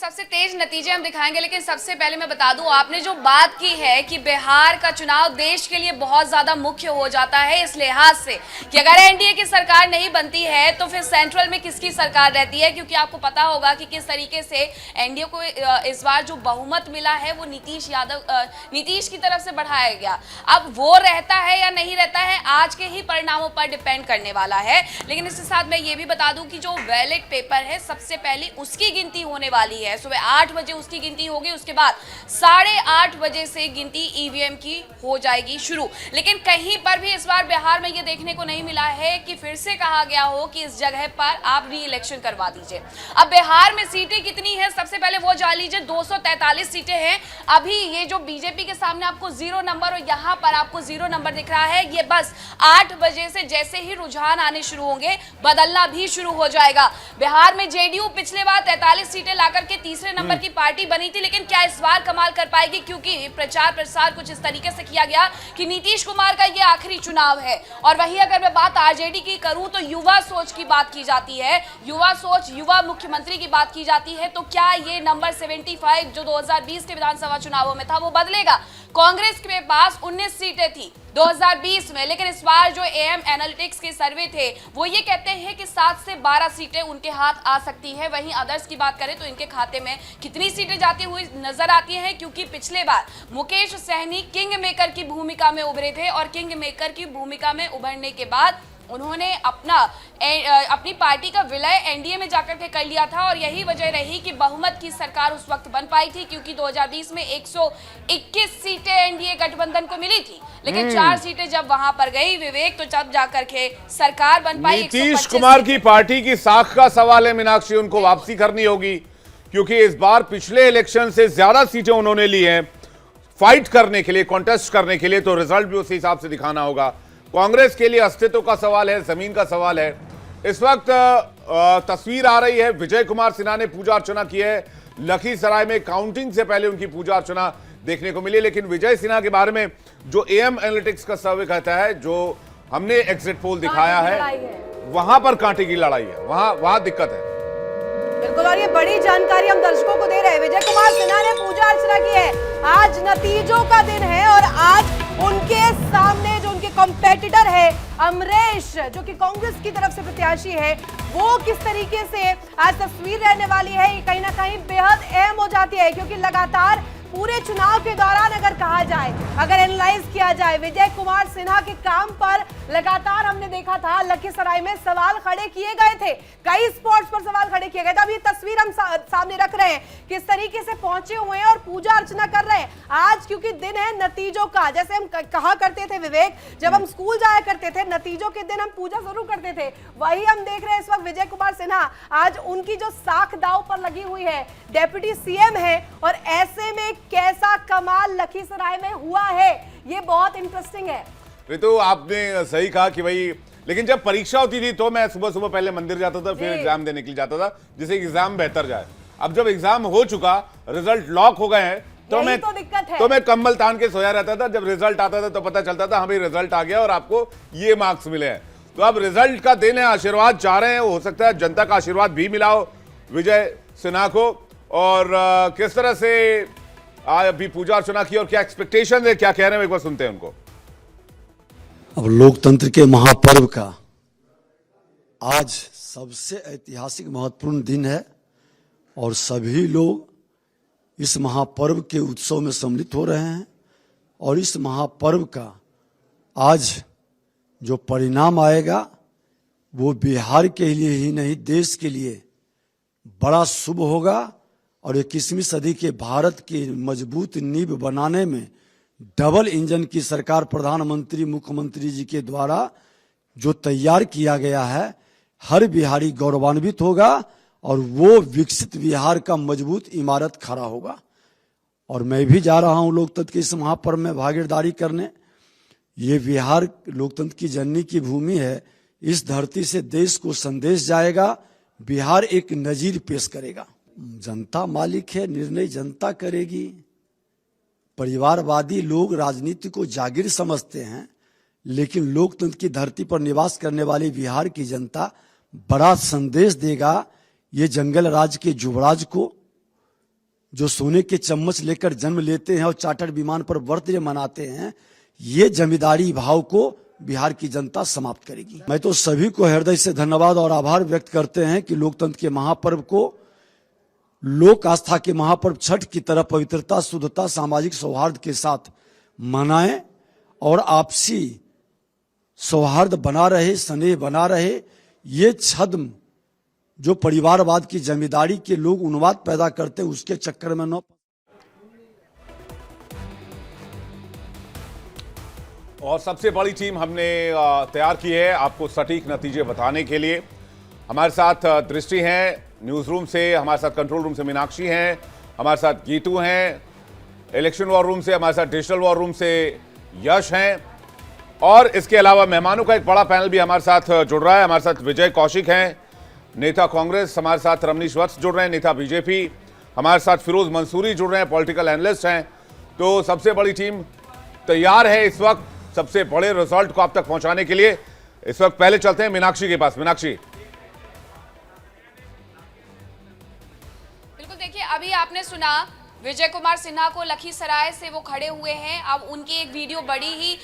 सबसे तेज नतीजे हम दिखाएंगे, लेकिन सबसे पहले मैं बता दूं, आपने जो बात की है कि बिहार का चुनाव देश के लिए बहुत ज्यादा मुख्य हो जाता है इस लिहाज से कि अगर एनडीए की सरकार नहीं बनती है तो फिर सेंट्रल में किसकी सरकार रहती है, क्योंकि आपको पता होगा कि किस तरीके से एनडीए को इस बार जो बहुमत मिला है वो नीतीश की तरफ से बढ़ाया गया। अब वो रहता है या नहीं रहता है आज के ही परिणामों पर डिपेंड करने वाला है। लेकिन इसके साथ मैं ये भी बता दूं कि जो बैलेट पेपर है सबसे पहले उसकी गिनती होने वाली है। सुबह 8 बजे उसकी गिनती होगी, उसके बाद 8:30 बजे से गिनती ईवीएम की हो जाएगी शुरू। लेकिन कहीं पर भी इस बार बिहार में ये देखने को नहीं मिला है कि फिर से कहा गया हो कि इस जगह पर आप री इलेक्शन करवा दीजिए। अब बिहार में सीटें कितनी है सबसे पहले वो जान लीजिए। 243 सीटें हैं। अभी ये जो बीजेपी के सामने आपको 0 नंबर और यहां पर आपको 0 नंबर दिख रहा है, ये बस 8 बजे से जैसे ही रुझान आने शुरू होंगे बदलना भी शुरू हो जाएगा। बिहार में जेडीयू पिछले बार 43 सीटें लाकर के तीसरे नंबर की पार्टी बनी थी, लेकिन क्या इस बार कमाल कर पाएगी? क्योंकि प्रचार प्रसार कुछ इस तरीके से किया गया कि नीतीश कुमार का ये आखिरी चुनाव है। और वही अगर मैं बात आरजेडी की करूं तो युवा सोच की बात की जाती है, युवा सोच, युवा मुख्यमंत्री की बात की जाती है। तो क्या ये नंबर 75 जो 2020 के विधानसभा चुनावों में था वो बदलेगा? कांग्रेस के पास 19 सीटें थी 2020 में, लेकिन इस बार जो एएम एनालिटिक्स के सर्वे थे वो ये कहते हैं कि 7 से 12 सीटें उनके हाथ आ सकती है। वहीं अदर्स की बात करें तो इनके खाते में कितनी सीटें जाती हुई नजर आती हैं, क्योंकि पिछले बार मुकेश सहनी किंग मेकर की भूमिका में उभरे थे और किंग मेकर की भूमिका में उभरने के बाद उन्होंने अपनी पार्टी का विलय एनडीए में जाकर के कर लिया था। और यही वजह रही कि बहुमत की सरकार उस वक्त बन पाई थी, क्योंकि 2020 में 121 सीटें एनडीए गठबंधन को मिली थी, लेकिन 4 सीटें जब वहां पर गई विवेक, तो जब जाकर के सरकार बन पाई। नीतीश कुमार की पार्टी की साख का सवाल है मीनाक्षी, उनको वापसी करनी होगी, क्योंकि इस बार पिछले इलेक्शन से ज्यादा सीटें उन्होंने ली हैं फाइट करने के लिए, कॉन्टेस्ट करने के लिए, तो रिजल्ट भी उसी हिसाब से दिखाना होगा। कांग्रेस के लिए अस्तित्व का सवाल है, जमीन का सवाल है। इस वक्त तस्वीर आ रही है, विजय कुमार सिन्हा ने पूजा अर्चना की है। लखीसराय में काउंटिंग से पहले उनकी पूजा अर्चना देखने को मिली। लेकिन विजय सिन्हा के बारे में जो एएम एनालिटिक्स का सर्वे कहता है, जो हमने एग्जिट पोल दिखाया है, वहां पर कांटे की लड़ाई है, वहां दिक्कत है। बिल्कुल, और ये बड़ी जानकारी हम दर्शकों को दे रहे हैं। विजय कुमार सिन्हा ने पूजा अर्चना की है। आज नतीजों का दिन है और आज उनके सामने जो उनके कॉम्पिटिटर है अमरेश, जो कि कांग्रेस की तरफ से प्रत्याशी है, वो किस तरीके से आज तस्वीर रहने वाली है, ये कहीं ना कहीं बेहद अहम हो जाती है। क्योंकि लगातार पूरे चुनाव के दौरान अगर कहा जाए, अगर एनालाइज किया जाए, विजय कुमार सिन्हा के काम पर लगातार हमने देखा था लखीसराय में सवाल खड़े किए गए थे, कई स्पॉट्स पर सवाल खड़े किए गए थे। अब ये तस्वीर हम सामने रख रहे हैं, किस तरीके से पहुंचे हुए हैं और पूजा अर्चना कर रहे हैं आज, क्योंकि दिन है नतीजों का। जैसे हम कहा करते थे विवेक, जब हम स्कूल जाया करते थे नतीजों के दिन हम पूजा जरूर करते थे, वही हम देख रहे हैं इस वक्त विजय कुमार सिन्हा। आज उनकी जो साख दांव पर लगी हुई है, डेप्यूटी सीएम है, और ऐसे में कैसा कमाल लखीसराय में हुआ है, ये बहुत इंटरेस्टिंग है। तो आपने सही कहा कि भाई, लेकिन जब परीक्षा होती थी तो मैं सुबह सुबह पहले मंदिर जाता था, फिर एग्जाम देने के लिए जाता था, जिससे एग्जाम बेहतर जाए। अब जब एग्जाम हो चुका, रिजल्ट लॉक हो गए हैं, तो मैं कम्बल तान के सोया रहता था। जब रिजल्ट आता था तो पता चलता था हाँ भाई रिजल्ट आ गया और आपको ये मार्क्स मिले हैं। तो अब रिजल्ट का दिन है, आशीर्वाद चाह रहे हैं, हो सकता है जनता का आशीर्वाद भी मिला हो विजय सिन्हा को। और किस तरह से अभी पूजा अर्चना की और क्या एक्सपेक्टेशन है, क्या कह रहे हैं, एक बार सुनते हैं उनको। अब लोकतंत्र के महापर्व का आज सबसे ऐतिहासिक महत्वपूर्ण दिन है और सभी लोग इस महापर्व के उत्सव में सम्मिलित हो रहे हैं। और इस महापर्व का आज जो परिणाम आएगा वो बिहार के लिए ही नहीं देश के लिए बड़ा शुभ होगा। और 21वीं सदी के भारत की मजबूत नींव बनाने में डबल इंजन की सरकार प्रधानमंत्री मुख्यमंत्री जी के द्वारा जो तैयार किया गया है, हर बिहारी गौरवान्वित होगा और वो विकसित बिहार का मजबूत इमारत खड़ा होगा। और मैं भी जा रहा हूं लोकतंत्र के इस महापर्व में भागीदारी करने। ये बिहार लोकतंत्र की जननी की भूमि है, इस धरती से देश को संदेश जाएगा, बिहार एक नजीर पेश करेगा। जनता मालिक है, निर्णय जनता करेगी। परिवारवादी लोग राजनीति को जागीर समझते हैं, लेकिन लोकतंत्र की धरती पर निवास करने वाली बिहार की जनता बड़ा संदेश देगा ये जंगल राज के युवराज को, जो सोने के चम्मच लेकर जन्म लेते हैं और चार्टर्ड विमान पर बर्थडे मनाते हैं, ये जमींदारी भाव को बिहार की जनता समाप्त करेगी। मैं तो सभी को हृदय से धन्यवाद और आभार व्यक्त करते हैं कि लोकतंत्र के महापर्व को लोक आस्था के महापर्व छठ की तरह पवित्रता, शुद्धता, सामाजिक सौहार्द के साथ मनाएं और आपसी सौहार्द बना रहे, स्नेह बना रहे। ये छद्म जो परिवारवाद की जमींदारी के लोग उन्माद पैदा करते उसके चक्कर में न। और सबसे बड़ी टीम हमने तैयार की है आपको सटीक नतीजे बताने के लिए। हमारे साथ दृष्टि हैं न्यूज रूम से, हमारे साथ कंट्रोल रूम से मीनाक्षी हैं, हमारे साथ गीतू हैं, इलेक्शन वॉर रूम से, हमारे साथ डिजिटल वॉर रूम से यश हैं, और इसके अलावा मेहमानों का एक बड़ा पैनल भी हमारे साथ जुड़ रहा है। हमारे साथ विजय कौशिक हैं, नेता कांग्रेस, हमारे साथ रमनीश वत्स जुड़ रहे हैं, नेता बीजेपी, हमारे साथ फिरोज मंसूरी जुड़ रहे हैं, पॉलिटिकल एनालिस्ट हैं। तो सबसे बड़ी टीम तैयार है इस वक्त सबसे बड़े रिजल्ट को आप तक पहुंचाने के लिए। इस वक्त पहले चलते हैं मीनाक्षी के पास। मीनाक्षी, बिल्कुल, देखिए अभी आपने सुना विजय कुमार सिन्हा को लखीसराय से वो खड़े हुए हैं। अब उनकी एक वीडियो बड़ी ही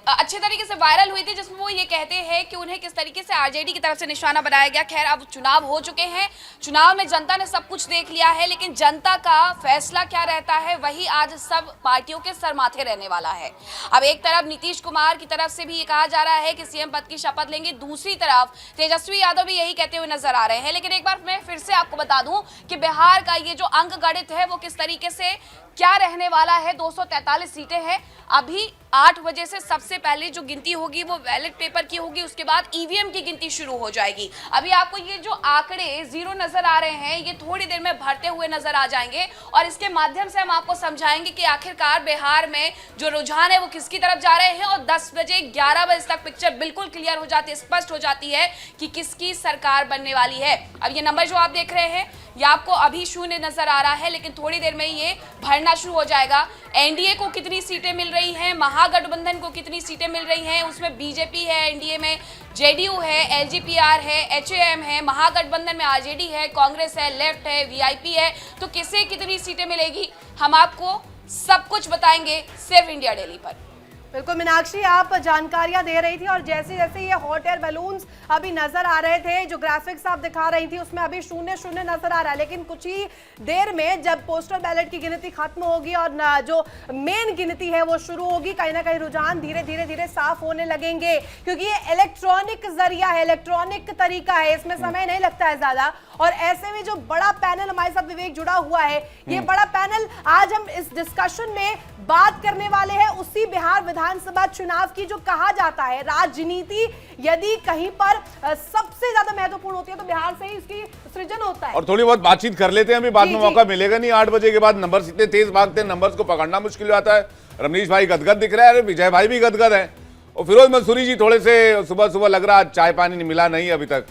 अच्छे तरीके से वायरल हुई थी, जिसमें वो ये कहते हैं कि उन्हें किस तरीके से आरजेडी की तरफ से निशाना बनाया गया। खैर, अब चुनाव हो चुके हैं, चुनाव में जनता ने सब कुछ देख लिया है, लेकिन जनता का फैसला क्या रहता है वही आज सब पार्टियों के सर माथे रहने वाला है। अब एक तरफ नीतीश कुमार की तरफ से भी ये कहा जा रहा है कि सीएम पद की शपथ लेंगे, दूसरी तरफ तेजस्वी यादव भी यही कहते हुए नजर आ रहे हैं। लेकिन एक बार मैं फिर से आपको बता दूं कि बिहार का ये जो अंक गणित है वो किस तरीके से क्या रहने वाला है। 243 सीटें हैं। अभी 8 बजे से सबसे पहले जो गिनती होगी वो बैलेट पेपर की होगी, उसके बाद ईवीएम की गिनती शुरू हो जाएगी। अभी आपको ये जो आंकड़े जीरो नजर आ रहे हैं ये थोड़ी देर में भरते हुए नजर आ जाएंगे, और इसके माध्यम से हम आपको समझाएंगे कि आखिरकार बिहार में जो रुझान है वो किसकी तरफ जा रहे हैं। और 10 बजे 11 बजे तक पिक्चर बिल्कुल क्लियर हो जाती है, स्पष्ट हो जाती है कि किसकी सरकार बनने वाली है। अब ये नंबर जो आप देख रहे हैं ये आपको अभी शून्य नजर आ रहा है, लेकिन थोड़ी देर में ये भरना शुरू हो जाएगा। एनडीए को कितनी सीटें मिल रही हैं, महागठबंधन को कितनी सीटें मिल रही हैं, उसमें बीजेपी है, एनडीए में जेडीयू है, एलजीपीआर है, एचएएम है, महागठबंधन में आरजेडी है, कांग्रेस है, लेफ्ट है, वीआईपी है, तो किसे कितनी सीटें मिलेगी हम आपको सब कुछ बताएंगे सिर्फ इंडिया डेली पर। बिल्कुल मीनाक्षी, आप जानकारियां दे रही थी और जैसे जैसे ये हॉट एयर बैलून्स अभी नजर आ रहे थे, जो ग्राफिक्स आप दिखा रही थी उसमें अभी शून्य शून्य नजर आ रहा है, लेकिन कुछ ही देर में जब पोस्टल बैलेट की गिनती खत्म होगी और जो मेन गिनती है वो शुरू होगी, कहीं ना कहीं रुझान धीरे धीरे साफ होने लगेंगे, क्योंकि ये इलेक्ट्रॉनिक जरिया है, इलेक्ट्रॉनिक तरीका है, इसमें समय नहीं लगता है ज्यादा। और ऐसे में जो बड़ा पैनल हमारे साथ विवेक जुड़ा हुआ है, ये बड़ा पैनल आज हम इस डिस्कशन में बात करने वाले हैं उसी बिहार विधानसभा चुनाव की, जो कहा जाता है राजनीति यदि कहीं पर सबसे ज्यादा महत्वपूर्ण होती है तो बिहार से ही इसकी सृजन होता है। और थोड़ी बहुत बातचीत कर लेते हैं, अभी बाद में मौका मिलेगा नहीं। 8 बजे के बाद नंबर इतने तेज भागते हैं, नंबर्स को पकड़ना मुश्किल हो जाता है। रमनीश भाई गदगद दिख रहा है, विजय भाई भी गदगद है, और फिरोज मंसूरी जी थोड़े से सुबह सुबह लग रहा चाय पानी मिला नहीं अभी तक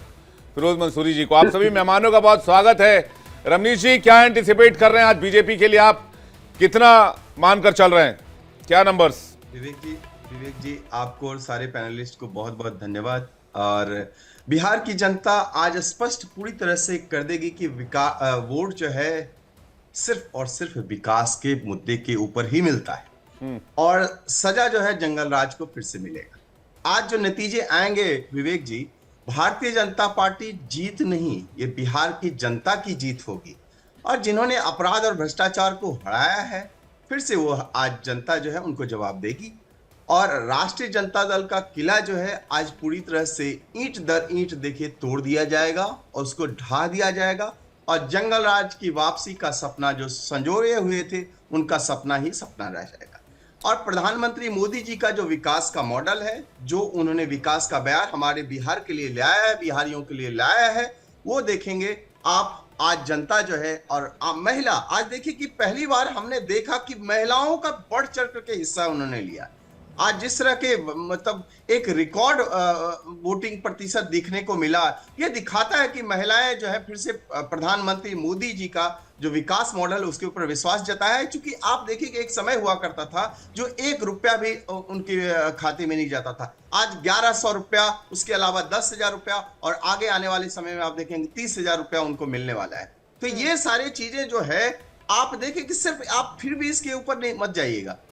फिरोज मंसूरी जी को। आप सभी मेहमानों का बहुत स्वागत है। रमनीश जी, क्या एंटिसिपेट कर रहे हैं आज बीजेपी के लिए, आप कितना मानकर चल रहे हैं, क्या नंबर्स? विवेक जी आपको और सारे पैनलिस्ट को बहुत बहुत धन्यवाद। और बिहार की जनता आज स्पष्ट पूरी तरह से कर देगी कि वोट जो है सिर्फ और सिर्फ विकास के मुद्दे के ऊपर ही मिलता है, और सजा जो है जंगल राज को फिर से मिलेगा। आज जो नतीजे आएंगे विवेक जी, भारतीय जनता पार्टी जीत नहीं, ये बिहार की जनता की जीत होगी, और जिन्होंने अपराध और भ्रष्टाचार को हराया है फिर से वो आज जनता जो है उनको जवाब देगी। और राष्ट्रीय जनता दल का किला जो है आज पूरी तरह से ईंट दर ईंट देखिए तोड़ दिया जाएगा और उसको ढा दिया जाएगा, और जंगल राज की वापसी का सपना जो संजोए हुए थे उनका सपना ही सपना रह जाएगा। और प्रधानमंत्री मोदी जी का जो विकास का मॉडल है, जो उन्होंने विकास का बयान हमारे बिहार के लिए लाया है, बिहारियों के लिए लाया है, वो देखेंगे आप। आज जनता जो है और महिला, आज देखिए कि पहली बार हमने देखा कि महिलाओं का बढ़ चढ़ करके हिस्सा उन्होंने लिया। आज जिस तरह के मतलब एक रिकॉर्ड वोटिंग प्रतिशत देखने को मिला, यह दिखाता है कि महिलाएं जो है फिर से प्रधानमंत्री मोदी जी का जो विकास मॉडल उसके ऊपर विश्वास जताया है। क्योंकि आप देखिए कि एक समय हुआ करता था जो 1 रुपया भी उनके खाते में नहीं जाता था, आज 1100 रुपया, उसके अलावा 10,000 रुपया, और आगे आने वाले समय में आप देखेंगे 30,000 रुपया उनको मिलने वाला है। तो ये सारी चीजें जो है, आप देखें कि सिर्फ आप फिर भी इसके ऊपर नहीं मत जाइएगा,